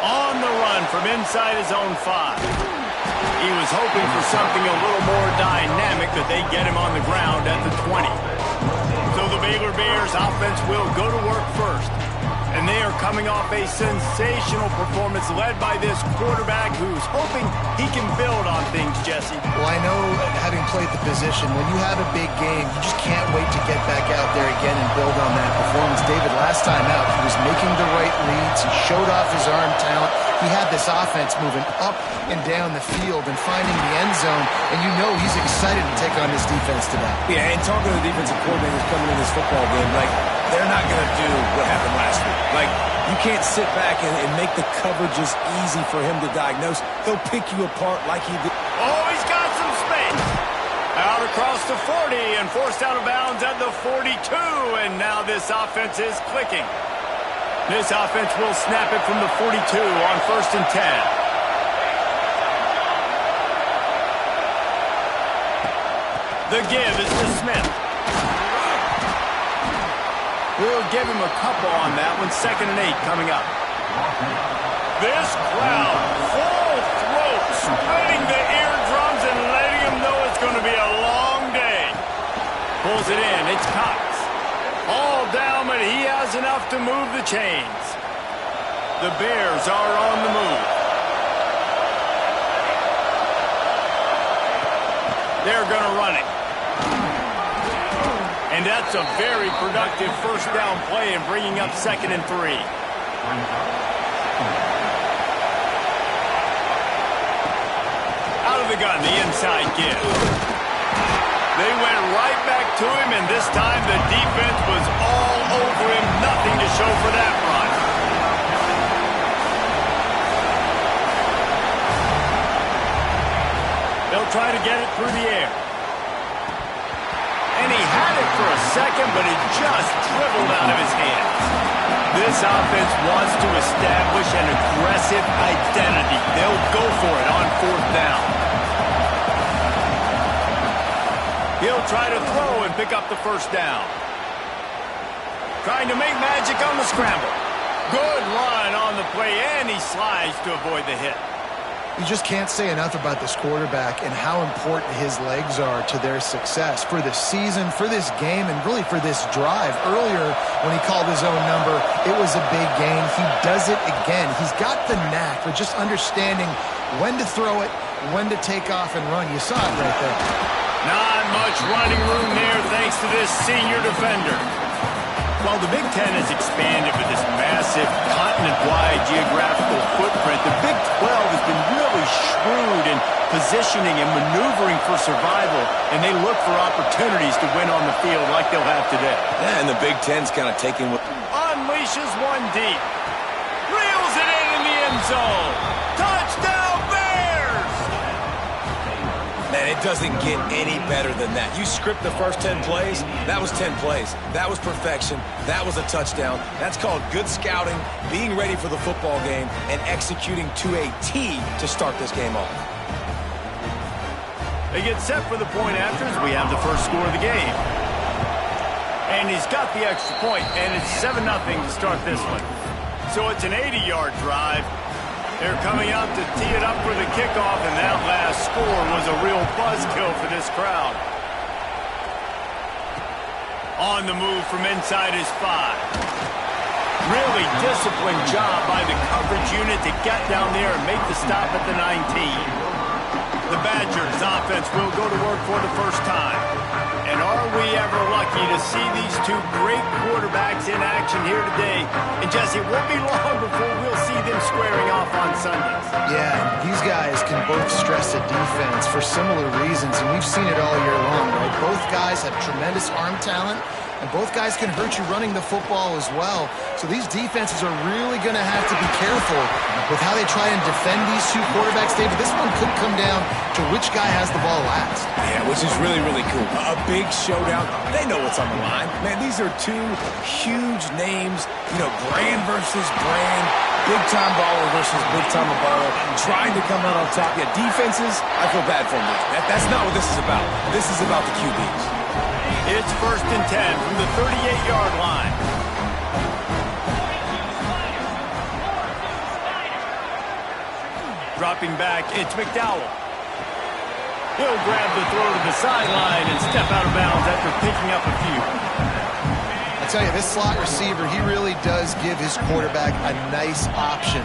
On the run from inside his own 5. He was hoping for something a little more dynamic, that they get him on the ground at the 20. So the Baylor Bears offense will go to work first. And they are coming off a sensational performance led by this quarterback who's hoping he can build on things, Jesse. Well, I know, having played the position, when you have a big game, you just can't wait to get back out there again and build on that performance. David, last time out, he was making the right reads. He showed off his arm talent. He had this offense moving up and down the field and finding the end zone, and you know he's excited to take on this defense today. Yeah, and talking to the defensive coordinators coming in this football game, like, they're not going to do what happened last week. Like, you can't sit back and make the coverages easy for him to diagnose. He'll pick you apart like he did. Oh, he's got some space. Out across the 40 and forced out of bounds at the 42, and now this offense is clicking. This offense will snap it from the 42 on 1st and 10. The give is to Smith. We'll give him a couple on that one. 2nd and 8 coming up. This crowd, full throat, spreading the eardrums and letting him know it's going to be a long day. Pulls it in. It's Cox. All down, but he has enough to move the chains. The Bears are on the move. They're going to run it. And that's a very productive first down play and bringing up 2nd and 3. Out of the gun, the inside give. They went right back to him, and this time the defense was all over him. Nothing to show for that run. They'll try to get it through the air. And he had it for a second, but it just dribbled out of his hands. This offense wants to establish an aggressive identity. They'll go for it on 4th down. He'll try to throw and pick up the first down. Trying to make magic on the scramble. Good run on the play, and he slides to avoid the hit. You just can't say enough about this quarterback and how important his legs are to their success for this season, for this game, and really for this drive. Earlier, when he called his own number, it was a big gain. He does it again. He's got the knack for just understanding when to throw it, when to take off and run. You saw it right there. Not much running room there thanks to this senior defender. While the Big Ten has expanded with this massive continent-wide geographical footprint, the Big 12 has been really shrewd in positioning and maneuvering for survival, and they look for opportunities to win on the field like they'll have today. Yeah, and the Big Ten's kind of taking what... Unleashes one deep. Reels it in the end zone. Touchdown, Bears! Man, it doesn't get any better than that. You script the first 10 plays, that was 10 plays. That was perfection. That was a touchdown. That's called good scouting, being ready for the football game, and executing to a T to start this game off. They get set for the point after as we have the first score of the game. And he's got the extra point, and it's 7-0 to start this one. So it's an 80-yard drive. They're coming out to tee it up for the kickoff, and that last score was a real buzzkill for this crowd. On the move from inside his 5. Really disciplined job by the coverage unit to get down there and make the stop at the 19. The Badgers offense will go to work for the first time. And are we ever lucky to see these two great quarterbacks in action here today? And Jesse, it won't be long before we'll see them squaring off on Sundays. Yeah, these guys can both stress a defense for similar reasons, and we've seen it all year long, right? Both guys have tremendous arm talent, and both guys can hurt you running the football as well. So these defenses are really going to have to be careful with how they try and defend these two quarterbacks, David. This one could come down to which guy has the ball last. Yeah, which is really, really cool. A big showdown. They know what's on the line. Man, these are two huge names. You know, brand versus brand. Big-time baller versus big-time baller. Trying to come out on top. Yeah, defenses, I feel bad for them. That's not what this is about. This is about the QBs. It's 1st and 10 from the 38-yard line. Dropping back, it's McDowell. He'll grab the throw to the sideline and step out of bounds after picking up a few. I tell you, this slot receiver, he really does give his quarterback a nice option.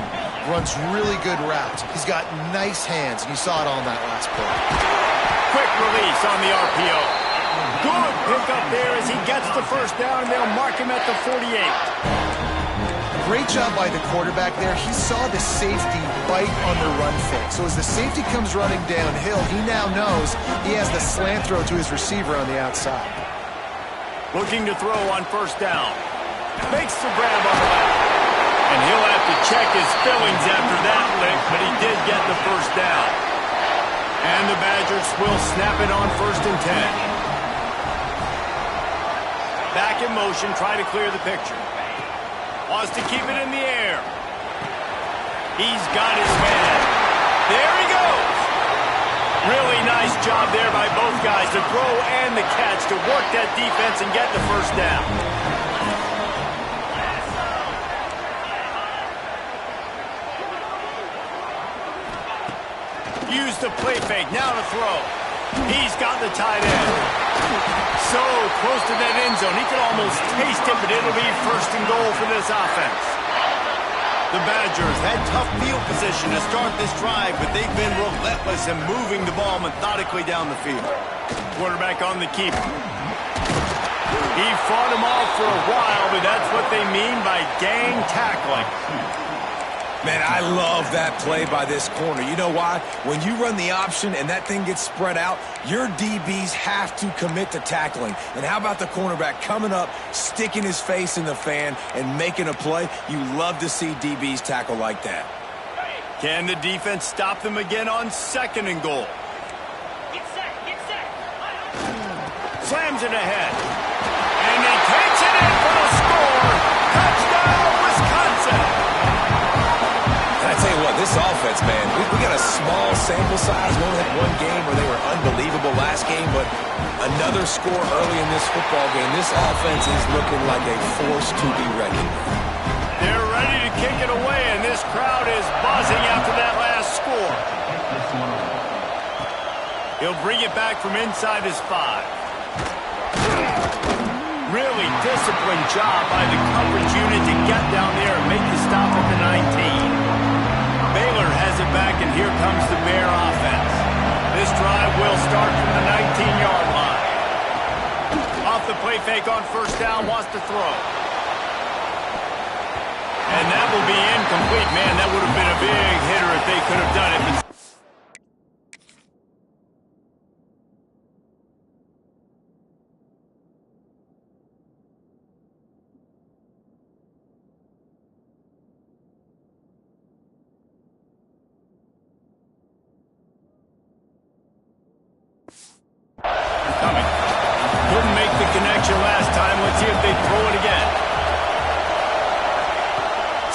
Runs really good routes. He's got nice hands, and you saw it on that last play. Quick release on the RPO. Good pickup there as he gets the first down, and they'll mark him at the 48. Great job by the quarterback there. He saw the safety bite on the run fake. So as the safety comes running downhill, he now knows he has the slant throw to his receiver on the outside. Looking to throw on first down. Makes the grab on the left. And he'll have to check his fillings after that lick, but he did get the first down. And the Badgers will snap it on 1st and 10. Back in motion, try to clear the picture. Wants to keep it in the air. He's got his man. There he goes. Really nice job there by both guys, the throw and the catch, to work that defense and get the first down. Use the play fake, now to throw. He's got the tight end. So close to that end zone, he could almost taste it, but it'll be 1st and goal for this offense. The Badgers had tough field position to start this drive, but they've been relentless in moving the ball methodically down the field. Quarterback on the keeper. He fought him off for a while, but that's what they mean by gang tackling. Man, I love that play by this corner. You know why? When you run the option and that thing gets spread out, your DBs have to commit to tackling. And how about the cornerback coming up, sticking his face in the fan, and making a play? You love to see DBs tackle like that. Can the defense stop them again on 2nd and goal? Get set, get set. Slams it ahead. And he takes it in for the score. Touchdown, Wisconsin. I tell you what, this offense, man, we got a small sample size. We only had one game where they were unbelievable last game, but another score early in this football game. This offense is looking like a force to be reckoned with. They're ready to kick it away, and this crowd is buzzing after that last score. He'll bring it back from inside his 5. Really disciplined job by the coverage unit to get down there and make the stop at the 19. Baylor has it back, and here comes the Bear offense. This drive will start from the 19-yard line. Off the play fake on first down, wants to throw. And that will be incomplete. Man, that would have been a big hitter if they could have done it. Coming. Couldn't make the connection last time. Let's see if they throw it again.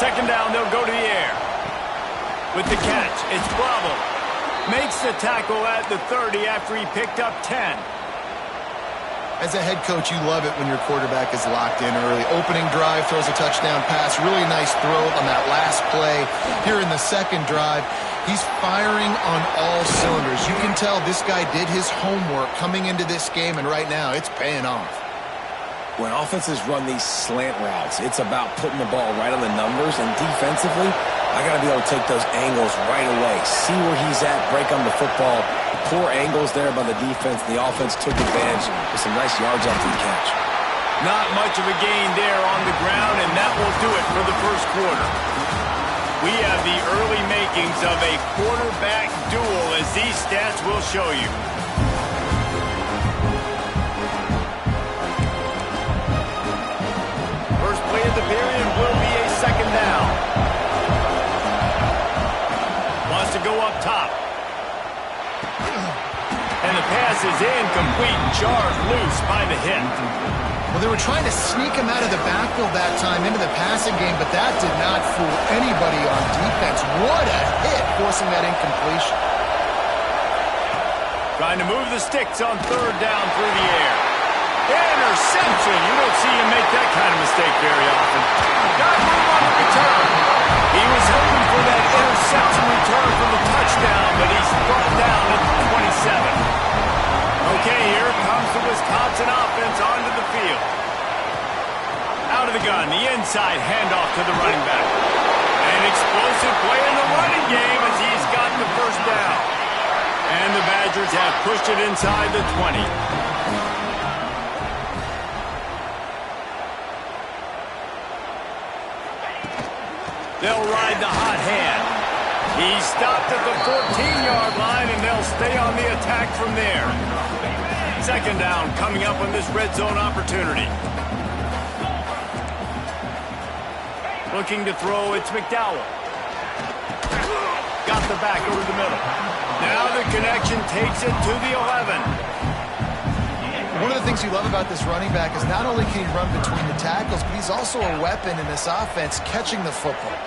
2nd down, they'll go to the air. With the catch, it's Bravo. Makes the tackle at the 30 after he picked up 10. As a head coach, you love it when your quarterback is locked in early. Opening drive, throws a touchdown pass. Really nice throw on that last play. Here in the 2nd drive, he's firing on all cylinders. You can tell this guy did his homework coming into this game, and right now it's paying off. When offenses run these slant routes, it's about putting the ball right on the numbers, and defensively, I got to be able to take those angles right away, see where he's at, break on the football. Poor angles there by the defense. The offense took advantage with some nice yards after the catch. Not much of a gain there on the ground, and that will do it for the 1st quarter. We have the early makings of a quarterback duel, as these stats will show you. First play of the period will be a 2nd down. Wants to go up top. And the pass is incomplete, jarred loose by the hit. Well, they were trying to sneak him out of the backfield that time into the passing game, but that did not fool anybody on defense. What a hit, forcing that incompletion. Trying to move the sticks on 3rd down through the air. Interception! You don't see him make that kind of mistake very often. Got room on the return. He was hoping for that interception return from the Wisconsin offense onto the field. Out of the gun, the inside handoff to the running back. An explosive play in the running game as he's got the first down. And the Badgers have pushed it inside the 20. They'll ride the hot hand. He's stopped at the 14-yard line, and they'll stay on the attack from there. Second down coming up on this red zone opportunity. Looking to throw, it's McDowell. Got the back over the middle. Now the connection takes it to the 11. One of the things you love about this running back is not only can he run between the tackles, but he's also a weapon in this offense catching the football.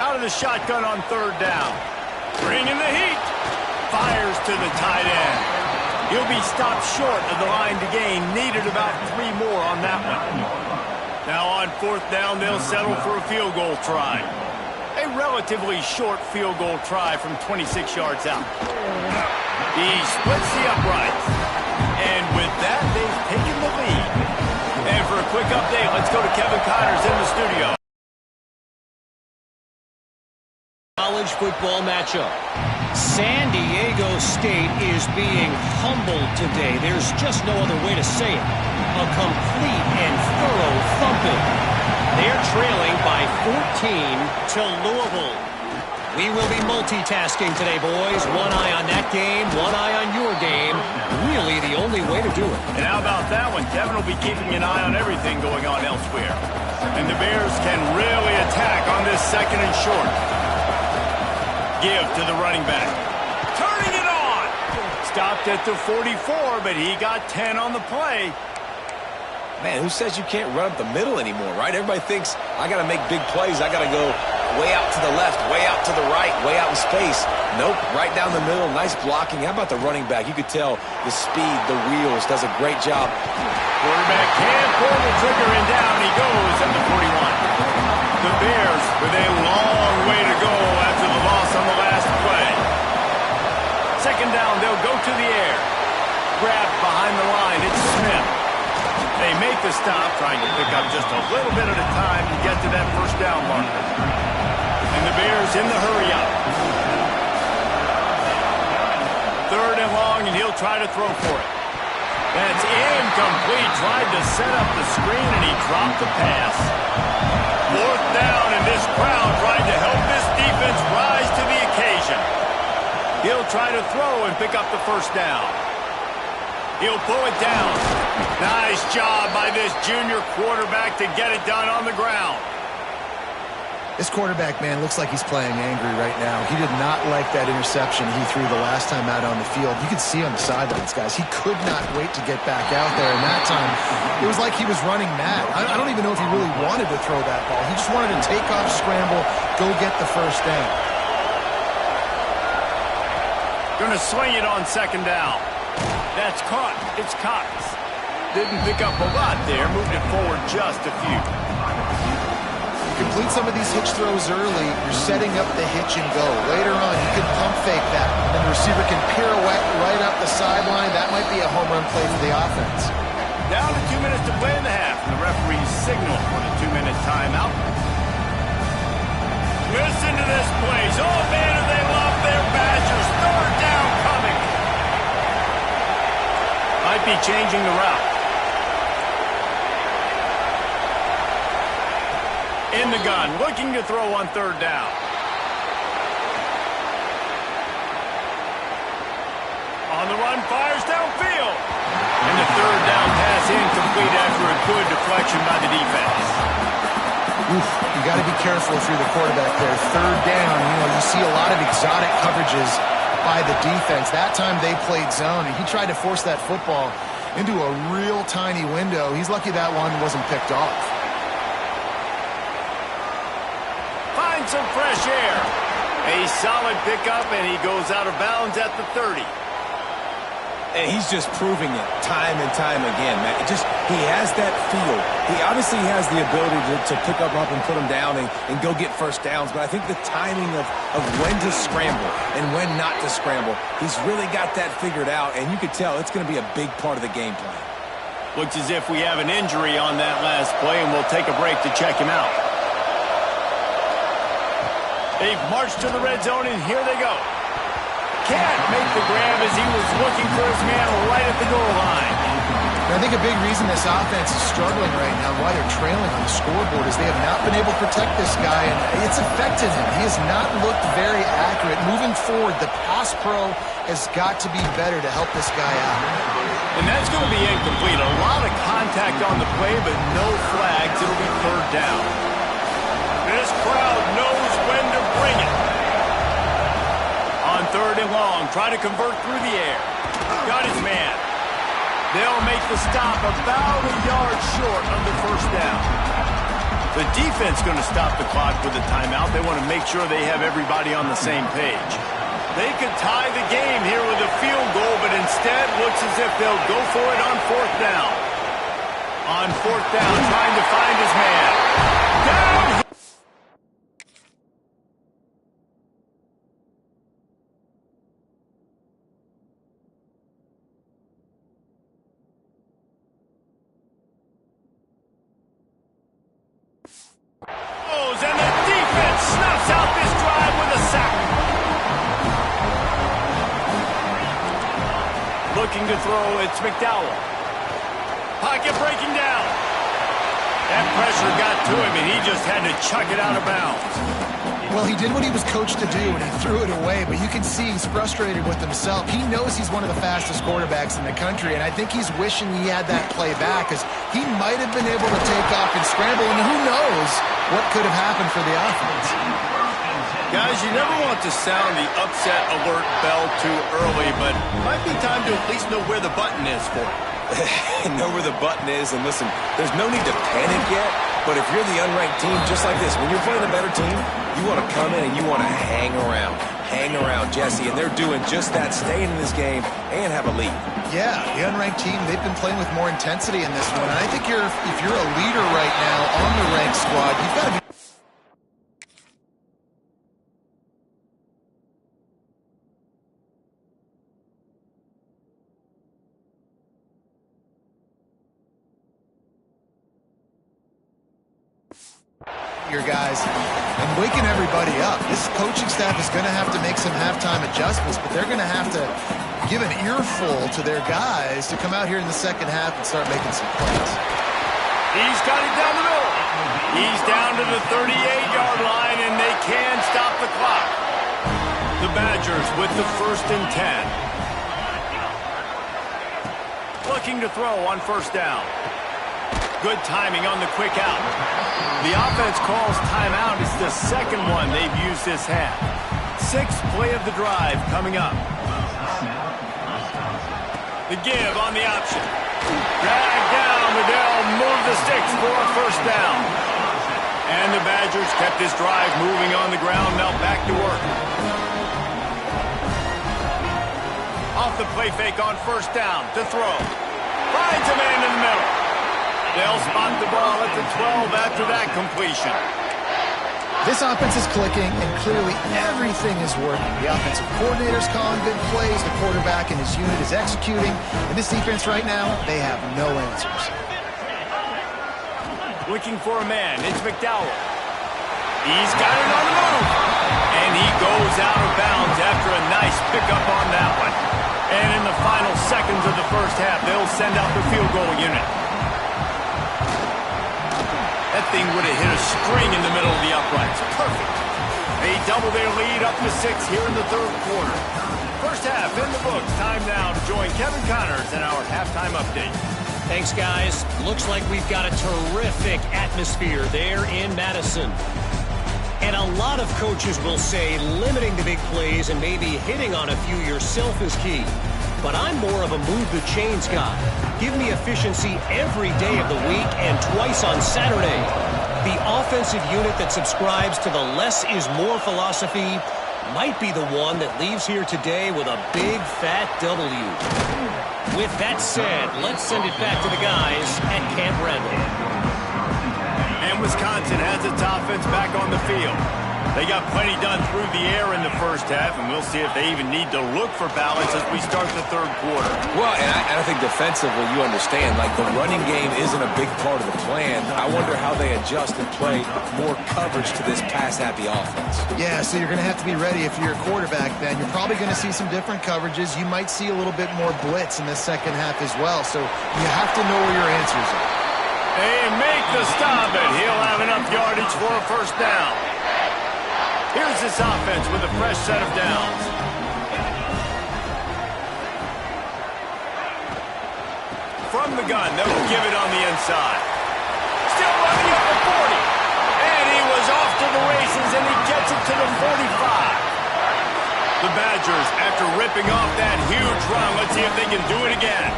Out of the shotgun on third down. Bringing the heat. Fires to the tight end. He'll be stopped short of the line to gain. Needed about 3 more on that one. Now on fourth down, they'll settle for a field goal try. A relatively short field goal try from 26 yards out. He splits the uprights. And with that, they've taken the lead. And for a quick update, let's go to Kevin Connors in the studio. College football matchup. San Diego State is being humbled today. There's just no other way to say it. A complete and thorough thumping. They're trailing by 14 to Louisville. We will be multitasking today, boys. One eye on that game, one eye on your game. Really the only way to do it. And how about that one? Kevin will be keeping an eye on everything going on elsewhere. And the Bears can really attack on this second and short. Give to the running back. Turning it on! Stopped at the 44, but he got 10 on the play. Man, who says you can't run up the middle anymore, right? Everybody thinks I got to make big plays. I got to go way out to the left, way out to the right, way out in space. Nope, right down the middle. Nice blocking. How about the running back? You could tell the speed, the wheels, does a great job. Quarterback can't pull the trigger, and down he goes at the 41. The Bears with a long way to go after the loss on the last play. Second down, they'll go to the air. Grabbed behind the line, it's Smith. They make the stop, trying to pick up just a little bit at a time to get to that first down marker. And the Bears in the hurry up. Third and long, and he'll try to throw for it. That's incomplete. Tried to set up the screen, and he dropped the pass. Fourth down, and this crowd tried to help this defense rise to the occasion. He'll try to throw and pick up the first down. He'll pull it down. Nice job by this junior quarterback to get it done on the ground. This quarterback, man, looks like he's playing angry right now. He did not like that interception he threw the last time out on the field. You could see on the sidelines, guys. He could not wait to get back out there. And that time, it was like he was running mad. I don't even know if he really wanted to throw that ball. He just wanted to take off, scramble, go get the first down. Going to swing it on second down. That's caught. It's Cox. Didn't pick up a lot there. Moved it forward just a few. Complete some of these hitch throws early, you're setting up the hitch and go. Later on, you can pump fake that, and then the receiver can pirouette right up the sideline. That might be a home run play for the offense. Down to 2 minutes to play in the half. The referees signal for the 2-minute timeout. Listen to this place. Oh, man, do they love their Badgers. Third down coming. Might be changing the route. In the gun, looking to throw on third down. On the run, fires downfield. And the third down pass incomplete after a good deflection by the defense. Oof, you got to be careful if you're the quarterback there. Third down, you see a lot of exotic coverages by the defense. That time they played zone, and he tried to force that football into a real tiny window. He's lucky that one wasn't picked off. Some fresh air. A solid pickup, and he goes out of bounds at the 30. And he's just proving it time and time again, man. He has that feel. He obviously has the ability to pick up and put him down and go get first downs. But I think the timing of when to scramble and when not to scramble, he's really got that figured out. And you could tell it's going to be a big part of the game plan. Looks as if we have an injury on that last play, and we'll take a break to check him out. They've marched to the red zone, and here they go. Can't make the grab as he was looking for his man right at the goal line. I think a big reason this offense is struggling right now, why they're trailing on the scoreboard, is they have not been able to protect this guy, and it's affected him. He has not looked very accurate. Moving forward, the pass pro has got to be better to help this guy out. And that's going to be incomplete. A lot of contact on the play, but no flags. It'll be third down. This crowd knows when to bring it. On third and long, try to convert through the air. Got his man. They'll make the stop about a yard short of the first down. The defense going to stop the clock with a timeout. They want to make sure they have everybody on the same page. They could tie the game here with a field goal, but instead looks as if they'll go for it on fourth down. On fourth down, trying to find his man. Down! And the defense snuffs out this drive with a sack. Looking to throw, it's McDowell. Pocket breaking down. That pressure got to him, and he just had to chuck it out of bounds. Well, he did what he was coached to do, and he threw it away, but you can see he's frustrated with himself. He knows he's one of the fastest quarterbacks in the country, and I think he's wishing he had that play back, because he might have been able to take off and scramble, and who knows what could have happened for the offense. Guys, you never want to sound the upset alert bell too early, but it might be time to at least know where the button is for it. Know where the button is, and listen, there's no need to panic yet, but if you're the unranked team, just like this, when you're playing a better team, you want to come in and you want to hang around, Jesse, and they're doing just that, staying in this game and have a lead. Yeah, the unranked team, they've been playing with more intensity in this one, and I think if you're a leader right now on the ranked squad, you've got to be your guys and waking everybody up. This coaching staff is going to have to make some halftime adjustments, but they're going to have to give an earful to their guys to come out here in the second half and start making some plays. He's got it down the middle. He's down to the 38-yard line, and they can stop the clock. The Badgers with the 1st and 10. Looking to throw on first down. Good timing on the quick out. The offense calls timeout. It's the second one they've used this half. 6th play of the drive coming up. The give on the option. Drag down, but they'll move the sticks for a first down. And the Badgers kept this drive moving on the ground. Now back to work. Off the play fake on first down to throw. Finds a man in the middle. They'll spot the ball at the 12 after that completion. This offense is clicking, and clearly everything is working. The offensive coordinator's calling good plays. The quarterback and his unit is executing. And this defense right now, they have no answers. Looking for a man. It's McDowell. He's got it on the move. And he goes out of bounds after a nice pickup on that one. And in the final seconds of the first half, they'll send out the field goal unit. That thing would have hit a string in the middle of the uprights. Perfect. They double their lead up to 6 here in the third quarter. First half in the books. Time now to join Kevin Connors in our halftime update. Thanks, guys. Looks like we've got a terrific atmosphere there in Madison. And a lot of coaches will say limiting the big plays and maybe hitting on a few yourself is key. But I'm more of a move-the-chains guy. Give me efficiency every day of the week and twice on Saturday. The offensive unit that subscribes to the less is more philosophy might be the one that leaves here today with a big, fat W. With that said, let's send it back to the guys at Camp Randall. And Wisconsin has its offense back on the field. They got plenty done through the air in the first half, and we'll see if they even need to look for balance as we start the third quarter. Well, and I think defensively, you understand, like the running game isn't a big part of the plan. I wonder how they adjust and play more coverage to this pass-happy offense. Yeah, so you're going to have to be ready if you're a quarterback then. You're probably going to see some different coverages. You might see a little bit more blitz in the second half as well, so you have to know where your answers are. They make the stop, and he'll have enough yardage for a first down. Here's this offense with a fresh set of downs. From the gun, they'll give it on the inside. Still running up the 40. And he was off to the races, and he gets it to the 45. The Badgers, after ripping off that huge run, let's see if they can do it again.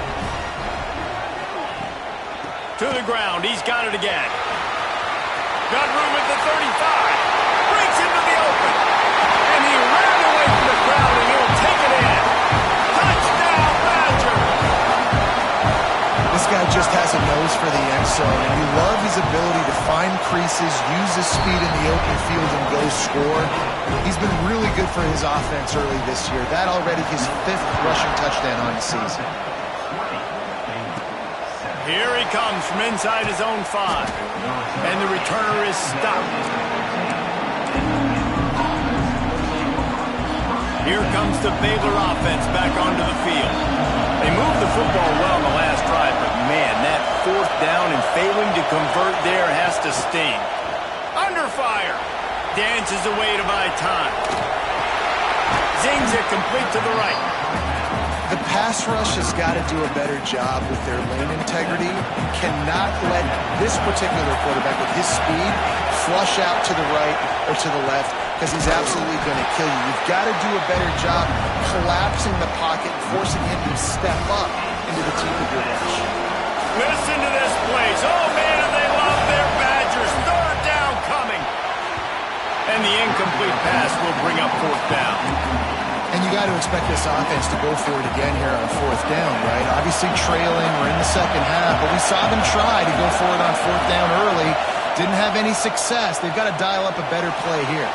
To the ground, he's got it again. Got room at the 35. Breaks into the open. And he ran away from the crowd, and he'll take it in. Touchdown, Badger! This guy just has a nose for the end zone, and you love his ability to find creases, use his speed in the open field, and go score. He's been really good for his offense early this year. That already his 5th rushing touchdown on the season. Here he comes from inside his own 5. And the returner is stopped. Here comes the Baylor offense back onto the field. They moved the football well in the last drive, but man, that 4th down and failing to convert there has to sting. Under fire. Dances away to buy time. Zings it complete to the right. The pass rush has got to do a better job with their lane integrity. Cannot let this particular quarterback with his speed flush out to the right or to the left, because he's absolutely going to kill you. You've got to do a better job collapsing the pocket and forcing him to step up into the teeth of your rush. Listen to this place. Oh, man, and they love their Badgers. 3rd down coming. And the incomplete pass will bring up 4th down. And you got to expect this offense to go for it again here on 4th down, right? Obviously trailing, we're in the second half, but we saw them try to go for it on 4th down early. Didn't have any success. They've got to dial up a better play here.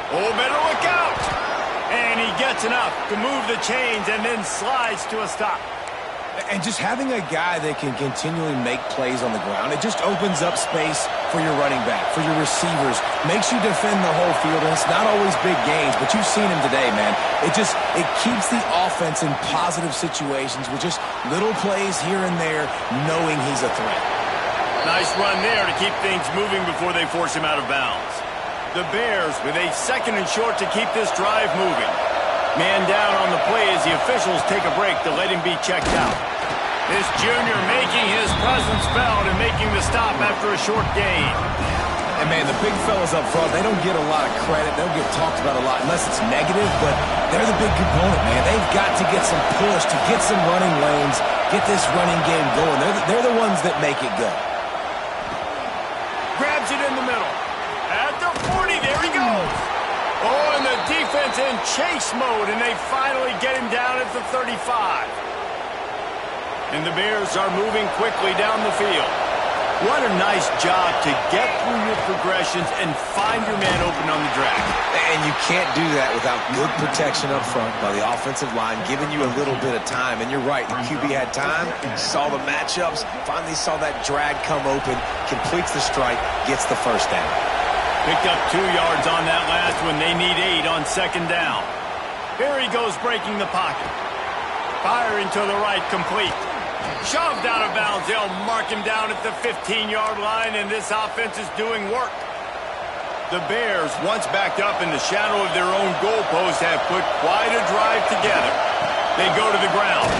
Oh, better look out. And he gets enough to move the chains and then slides to a stop. And just having a guy that can continually make plays on the ground, it just opens up space for your running back, for your receivers, makes you defend the whole field, and it's not always big gains, but you've seen him today, man. It keeps the offense in positive situations with just little plays here and there, knowing he's a threat. Nice run there to keep things moving before they force him out of bounds. The Bears with a 2nd and short to keep this drive moving. Man down on the play as the officials take a break to let him be checked out. This junior making his presence felt and making the stop after a short gain. And, man, the big fellas up front, they don't get a lot of credit. They don't get talked about a lot unless it's negative, but they're the big component, man. They've got to get some push, to get some running lanes, get this running game going. They're the ones that make it go. Grabs it in the middle. At the 40, there he goes. Oh, and the defense in chase mode, and they finally get him down at the 35. And the Bears are moving quickly down the field. What a nice job to get through your progressions and find your man open on the drag. And you can't do that without good protection up front by the offensive line, giving you a little bit of time. And you're right, the QB had time, saw the matchups, finally saw that drag come open, completes the strike, gets the first down. Picked up 2 yards on that last one. They need 8 on 2nd down. Here he goes breaking the pocket. Firing to the right, complete. Shoved out of bounds. They'll mark him down at the 15-yard line, and this offense is doing work. The Bears, once backed up in the shadow of their own goalpost, have put quite a drive together. They go to the ground.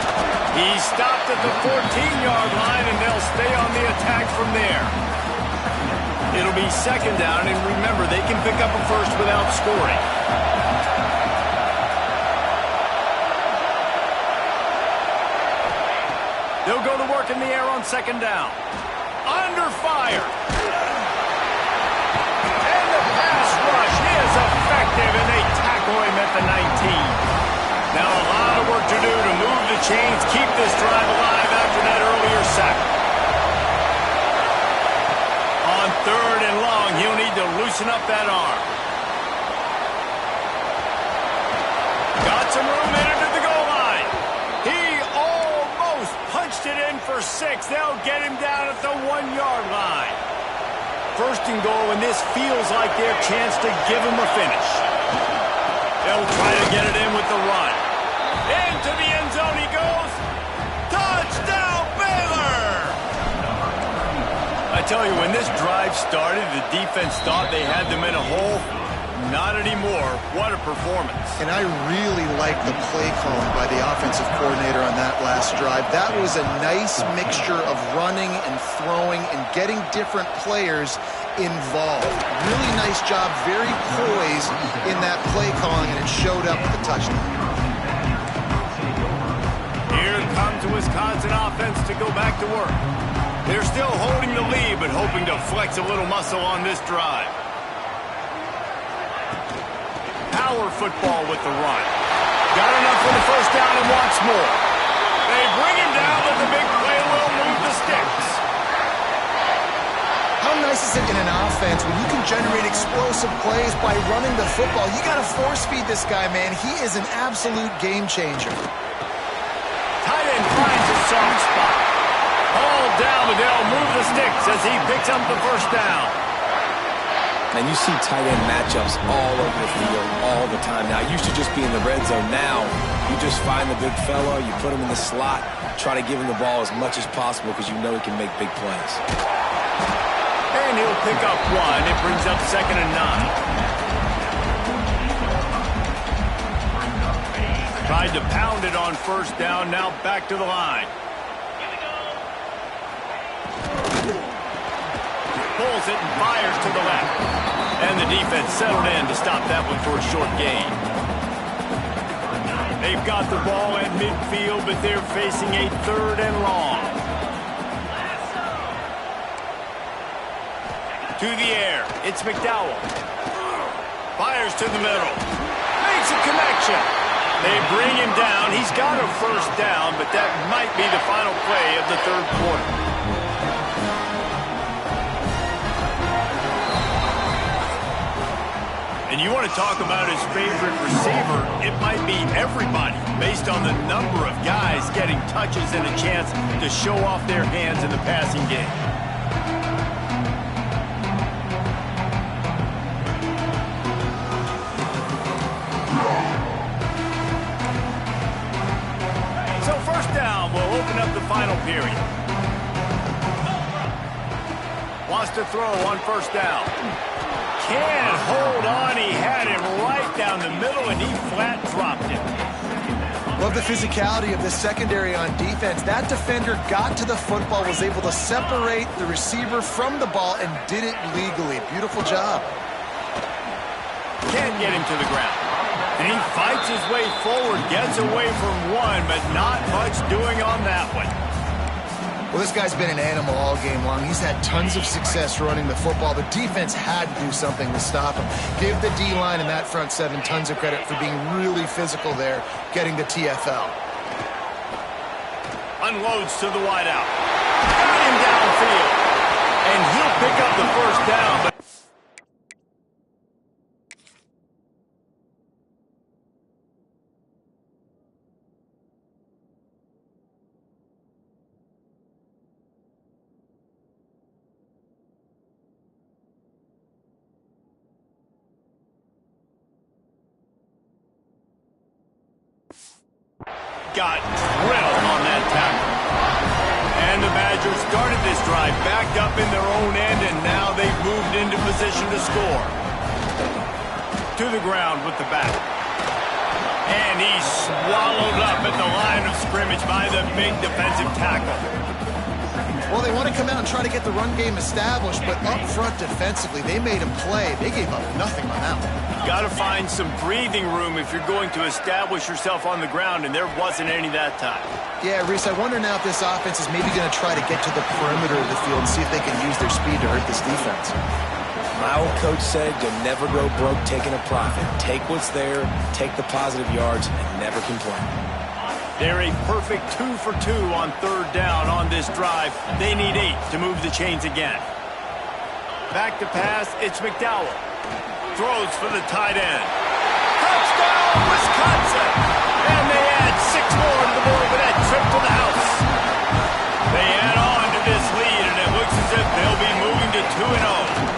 He stopped at the 14-yard line, and they'll stay on the attack from there. It'll be 2nd down, and remember, they can pick up a first without scoring. They'll go to work in the air on second down. Under fire. And the pass rush is effective, and they tackle him at the 19. Now a lot of work to do to move the chains, keep this drive alive after that earlier sack. On third and long, he'll need to loosen up that arm. Got some room in it at the goal line. He almost punched it in for 6. They'll get him down at the 1-yard line. First and goal, and this feels like their chance to give him a finish. They'll try to get it in with the run. Into the end zone he goes. Touchdown, Baylor! I tell you, when this drive started, the defense thought they had them in a hole. Not anymore. What a performance. And I really like the play calling by the offensive coordinator on that last drive. That was a nice mixture of running and throwing and getting different players involved. Really nice job, very poised in that play calling, and it showed up with the touchdown. Here comes the Wisconsin offense to go back to work. They're still holding the lead, but hoping to flex a little muscle on this drive. Power football with the run. Got enough for the first down and wants more. They bring him down, but the big play will move the sticks. How nice is it in an offense when you can generate explosive plays by running the football? You got to force feed this guy, man. He is an absolute game changer. Tight end finds a soft spot. All down, but they'll move the sticks as he picks up the first down. And you see tight end matchups all over the field all the time. Now, it used to just be in the red zone. Now, you just find the big fella, you put him in the slot, try to give him the ball as much as possible because you know he can make big plays. And he'll pick up 1. It brings up 2nd and 9. Tried to pound it on first down, now back to the line. Pulls it and fires to the left. And the defense settled in to stop that one for a short gain. They've got the ball at midfield, but they're facing a 3rd and long. To the air, it's McDowell. Fires to the middle. Makes a connection. They bring him down. He's got a first down, but that might be the final play of the 3rd quarter. And you want to talk about his favorite receiver, it might be everybody, based on the number of guys getting touches and a chance to show off their hands in the passing game. So first down will open up the final period. Wants to throw on first down. Can't hold on. He had him right down the middle, and he flat dropped him. Love the physicality of this secondary on defense. That defender got to the football, was able to separate the receiver from the ball, and did it legally. Beautiful job. Can't get him to the ground. And he fights his way forward, gets away from 1, but not much doing on that one. Well, this guy's been an animal all game long. He's had tons of success running the football. The defense had to do something to stop him. Give the D-line and that front 7 tons of credit for being really physical there, getting the TFL. Unloads to the wideout. Got him downfield. And he'll pick up the first down, but got drilled on that tackle. And the Badgers started this drive backed up in their own end, and now they've moved into position to score. To the ground with the back. And he's swallowed up at the line of scrimmage by the big defensive tackle. Well, they want to come out and try to get the run game established, but up front defensively, they made him play. They gave up nothing on that one. Got to find some breathing room if you're going to establish yourself on the ground, and there wasn't any that time. Yeah, Reese, I wonder now if this offense is maybe going to try to get to the perimeter of the field and see if they can use their speed to hurt this defense. My old coach said you'll never go broke taking a profit. Take what's there, take the positive yards, and never complain. They're a perfect 2 for 2 on 3rd down on this drive. They need 8 to move the chains again. Back to pass, it's McDowell. Throws for the tight end. Touchdown, Wisconsin! And they add 6 more to the board with that trip to the house. They add on to this lead, and it looks as if they'll be moving to 2-0.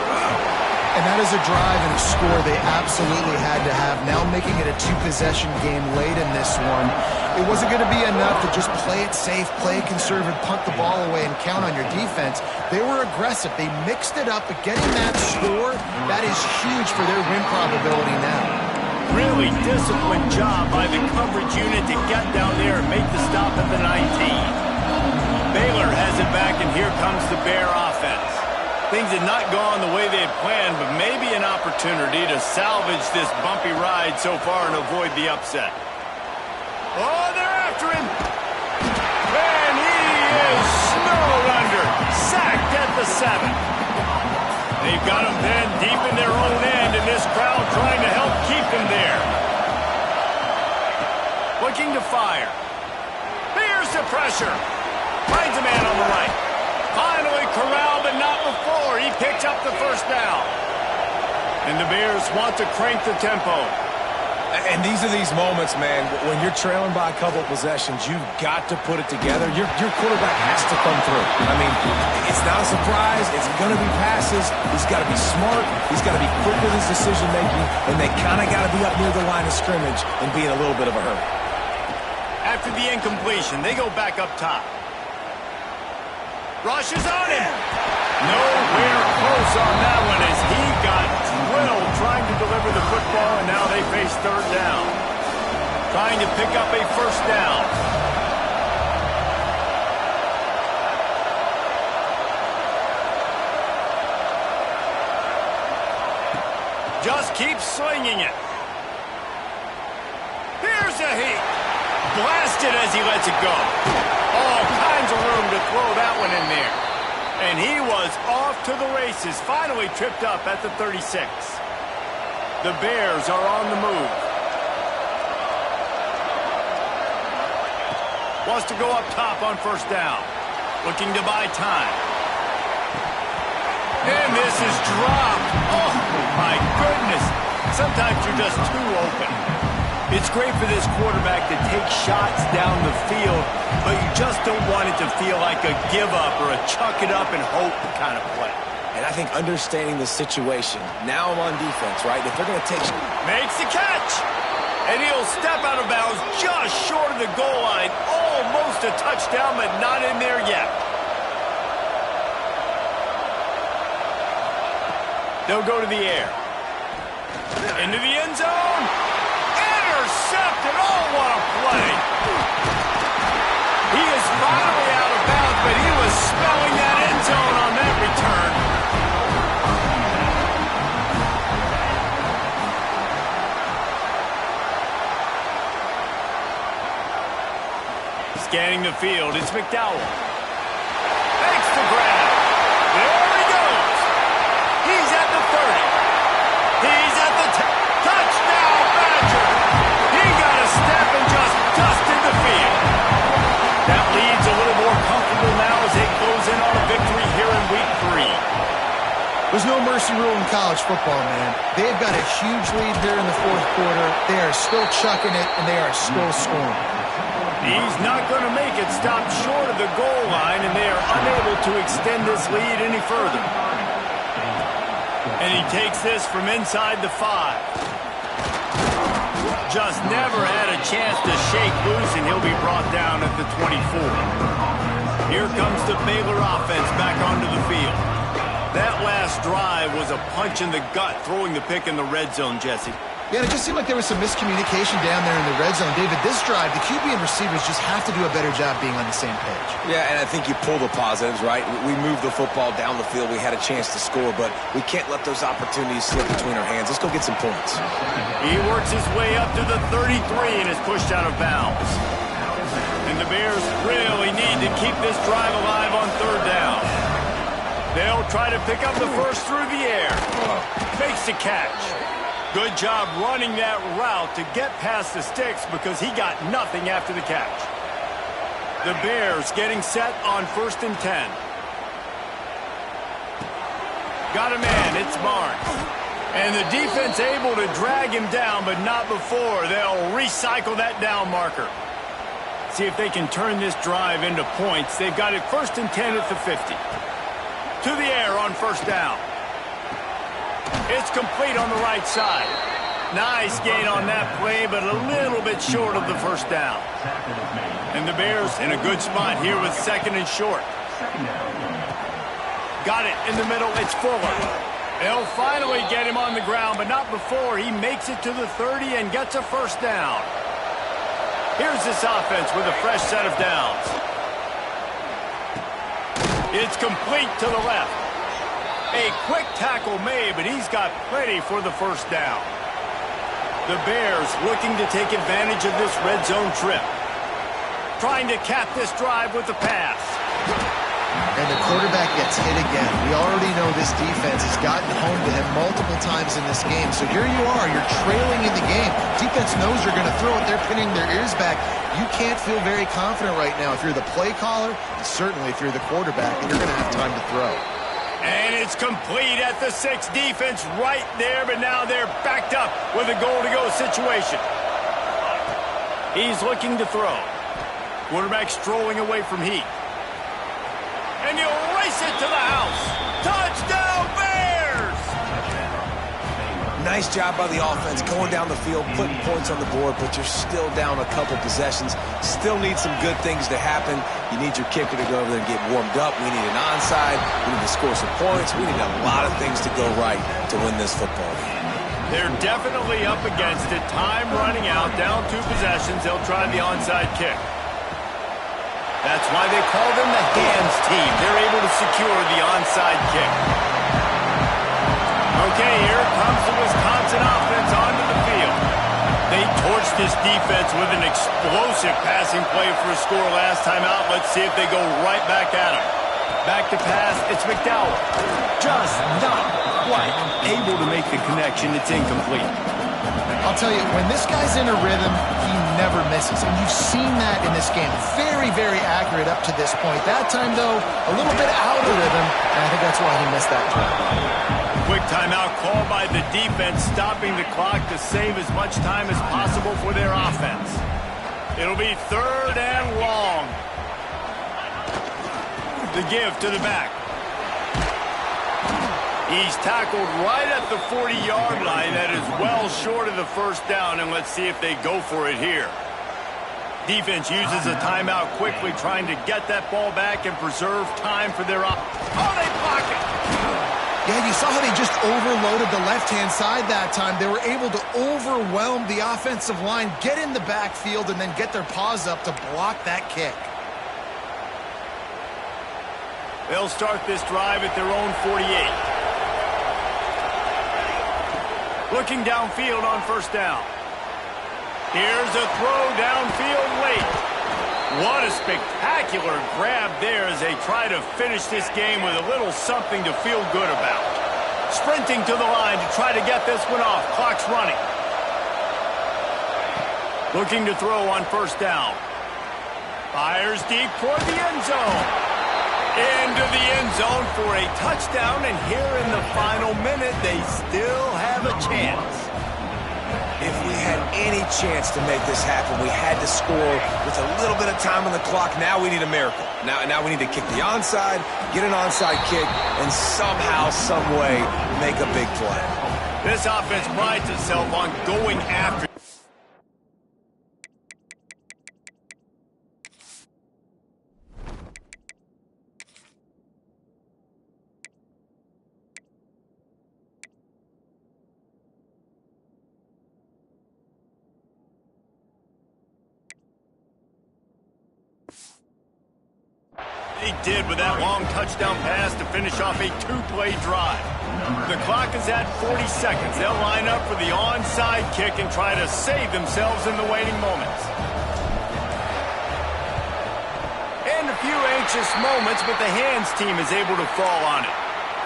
And that is a drive and a score they absolutely had to have. Now making it a 2-possession game late in this one. It wasn't going to be enough to just play it safe, play it conservative, punt the ball away, and count on your defense. They were aggressive. They mixed it up, but getting that score, that is huge for their win probability now. Really disciplined job by the coverage unit to get down there and make the stop at the 19. Baylor has it back, and here comes the Bear offense. Things had not gone the way they had planned, but maybe an opportunity to salvage this bumpy ride so far and avoid the upset. Oh, they're after him. And he is snowed under. Sacked at the 7. They've got him then deep in their own end, and this crowd trying to help keep him there. Looking to fire. Here's the pressure. Finds a man on the right. Finally corralled, but not before. He picks up the 1st down. And the Bears want to crank the tempo. And these are these moments, man, when you're trailing by a couple of possessions, you've got to put it together. Your quarterback has to come through. I mean, it's not a surprise. It's going to be passes. He's got to be smart. He's got to be quick with his decision-making, and they kind of got to be up near the line of scrimmage and be in a little bit of a hurry. After the incompletion, they go back up top. Rushes on him. Nowhere close on that one as he got drilled trying to deliver the football, and now they face 3rd down. Trying to pick up a 1st down. Just keep slinging it. Here's a heat. Blasted as he lets it go. All kinds of room to throw that one in there. And he was off to the races, finally tripped up at the 36. The Bears are on the move. Wants to go up top on 1st down. Looking to buy time. And this is dropped. Oh, my goodness. Sometimes you're just too open. It's great for this quarterback to take shots down the field, but you just don't want it to feel like a give-up or a chuck-it-up and hope kind of play. And I think understanding the situation, now I'm on defense, right? If they're going to take... Makes the catch! And he'll step out of bounds just short of the goal line. Almost a touchdown, but not in there yet. They'll go to the air. Into the end zone. Intercepted. Oh, what a play. He is finally out of bounds, but he was smelling that end zone on that return. Scanning the field, it's McDowell. Makes the grab. There he goes. He's at the 30. He's at the 10. Touchdown, Badger. He got a step and just dusted the field. That lead's a little more comfortable now as they close in on a victory here in Week 3. There's no mercy rule in college football, man. They've got a huge lead here in the 4th quarter. They are still chucking it, and they are still scoring. He's not going to make it stop short of the goal line, and they are unable to extend this lead any further. And he takes this from inside the 5. Just never had a chance to shake loose, and he'll be brought down at the 24. Here comes the Baylor offense back onto the field. That last drive was a punch in the gut, throwing the pick in the red zone, Jesse. Yeah, it just seemed like there was some miscommunication down there in the red zone. David, this drive, the QB and receivers just have to do a better job being on the same page. Yeah, and I think you pull the positives, right? We moved the football down the field. We had a chance to score, but we can't let those opportunities slip between our hands. Let's go get some points. He works his way up to the 33 and is pushed out of bounds. And the Bears really need to keep this drive alive on third down. They'll try to pick up the first through the air. Makes the catch. Good job running that route to get past the sticks because he got nothing after the catch. The Bears getting set on 1st and 10. Got a man, it's Barnes. And the defense able to drag him down, but not before. They'll recycle that down marker. See if they can turn this drive into points. They've got it 1st and 10 at the 50. To the air on 1st down. It's complete on the right side. Nice gain on that play, but a little bit short of the 1st down. And the Bears in a good spot here with 2nd and short. Got it in the middle. It's Fuller. They'll finally get him on the ground, but not before he makes it to the 30 and gets a 1st down. Here's this offense with a fresh set of downs. It's complete to the left. A quick tackle made, but he's got plenty for the 1st down. The Bears looking to take advantage of this red zone trip. Trying to cap this drive with the pass. And the quarterback gets hit again. We already know this defense has gotten home to him multiple times in this game. So here you are, you're trailing in the game. Defense knows you're going to throw it. They're pinning their ears back. You can't feel very confident right now if you're the play caller, and certainly if you're the quarterback, and you're going to have time to throw. And it's complete at the 6. Defense right there, but now they're backed up with a goal-to-go situation. He's looking to throw. Quarterback strolling away from heat. And he'll race it to the house. Touchdown, Bears! Nice job by the offense going down the field, putting points on the board, but you're still down a couple possessions. Still need some good things to happen. You need your kicker to go over there and get warmed up. We need an onside. We need to score some points. We need a lot of things to go right to win this football game. They're definitely up against it. Time running out, down 2 possessions. They'll try the onside kick. That's why they call them the hands team. They're able to secure the onside kick. Okay, here comes the Wisconsin offense onto the field. They torched this defense with an explosive passing play for a score last time out. Let's see if they go right back at him. Back to pass, it's McDowell. Just not quite able to make the connection. It's incomplete. I'll tell you, when this guy's in a rhythm, he never misses. And you've seen that in this game. Very, very accurate up to this point. That time, though, a little bit out of rhythm, and I think that's why he missed that drive. Quick timeout called by the defense, stopping the clock to save as much time as possible for their offense. It'll be 3rd and long. The give to the back. He's tackled right at the 40-yard line. That is well short of the 1st down, and let's see if they go for it here. Defense uses a timeout quickly, trying to get that ball back and preserve time for their Oh, they block it! Yeah, you saw how they just overloaded the left-hand side that time. They were able to overwhelm the offensive line, get in the backfield, and then get their paws up to block that kick. They'll start this drive at their own 48. Looking downfield on 1st down. Here's a throw downfield late. What a spectacular grab there as they try to finish this game with a little something to feel good about. Sprinting to the line to try to get this one off. Clock's running. Looking to throw on 1st down. Fires deep toward the end zone. Into the end zone for a touchdown, and here in the final minute, they still have a chance. If we had any chance to make this happen, we had to score with a little bit of time on the clock. Now we need a miracle. Now we need to kick the onside, get an onside kick, and somehow, some way, make a big play. This offense prides itself on going after. He did with that long touchdown pass to finish off a 2-play drive. The clock is at 40 seconds. They'll line up for the onside kick and try to save themselves in the waiting moments. precious moments, but the hands team is able to fall on it.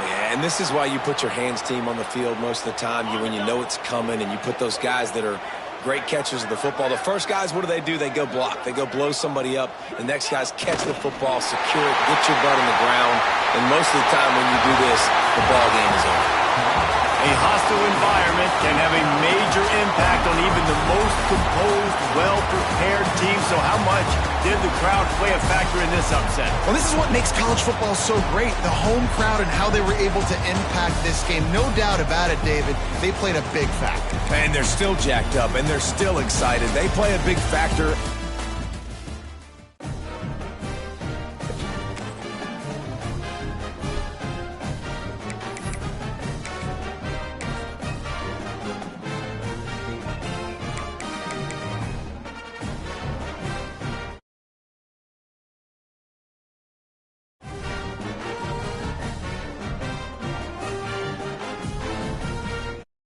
Yeah, and this is why you put your hands team on the field most of the time, when you know it's coming, and you put those guys that are great catchers of the football. The first guys, what do? They go block. They go blow somebody up. The next guys catch the football, secure it, get your butt on the ground. And most of the time when you do this, the ball game is over. A hostile environment can have a major impact on even the most composed, well-prepared team. So how much did the crowd play a factor in this upset? Well, this is what makes college football so great, the home crowd and how they were able to impact this game. No doubt about it, David. They played a big factor. And they're still jacked up, and they're still excited. They play a big factor